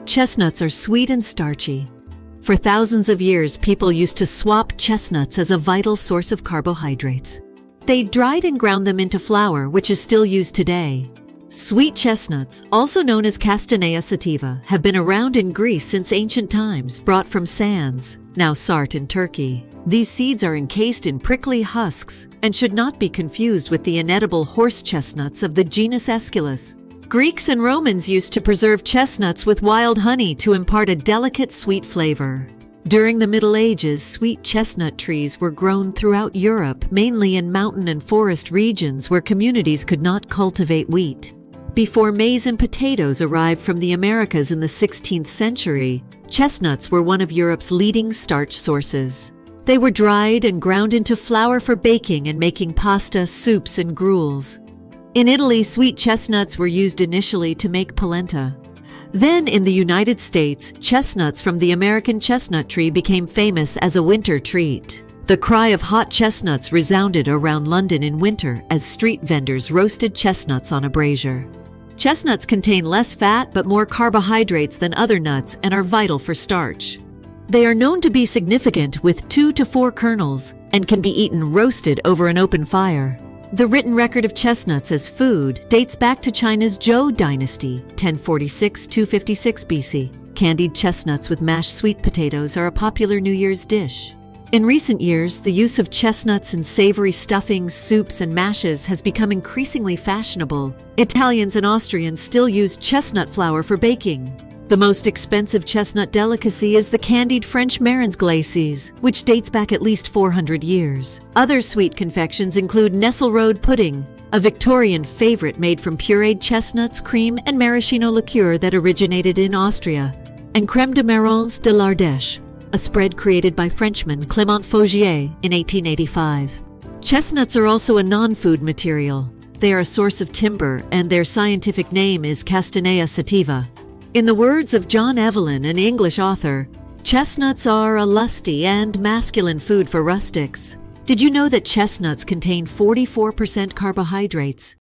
Chestnuts are sweet and starchy. For thousands of years, people used to swap chestnuts as a vital source of carbohydrates. They dried and ground them into flour, which is still used today. Sweet chestnuts, also known as Castanea sativa, have been around in Greece since ancient times, brought from Sans, now Sart in Turkey. These seeds are encased in prickly husks and should not be confused with the inedible horse chestnuts of the genus Aesculus. Greeks and Romans used to preserve chestnuts with wild honey to impart a delicate sweet flavor. During the Middle Ages, sweet chestnut trees were grown throughout Europe, mainly in mountain and forest regions where communities could not cultivate wheat. Before maize and potatoes arrived from the Americas in the 16th century, chestnuts were one of Europe's leading starch sources. They were dried and ground into flour for baking and making pasta, soups, and gruels. In Italy, sweet chestnuts were used initially to make polenta. Then, in the United States, chestnuts from the American chestnut tree became famous as a winter treat. The cry of hot chestnuts resounded around London in winter as street vendors roasted chestnuts on a brazier. Chestnuts contain less fat but more carbohydrates than other nuts and are vital for starch. They are known to be significant with 2 to 4 kernels and can be eaten roasted over an open fire. The written record of chestnuts as food dates back to China's Zhou dynasty, 1046–256 BC. Candied chestnuts with mashed sweet potatoes are a popular New Year's dish. In recent years, the use of chestnuts in savory stuffings, soups, and mashes has become increasingly fashionable. Italians and Austrians still use chestnut flour for baking. The most expensive chestnut delicacy is the candied French marrons glaces, which dates back at least 400 years. Other sweet confections include Nesselrode pudding, a Victorian favorite made from pureed chestnuts, cream, and maraschino liqueur that originated in Austria, and crème de marrons de l'Ardèche, a spread created by Frenchman Clément Faugier in 1885. Chestnuts are also a non-food material. They are a source of timber, and their scientific name is Castanea sativa. In the words of John Evelyn, an English author, chestnuts are a lusty and masculine food for rustics. Did you know that chestnuts contain 44% carbohydrates?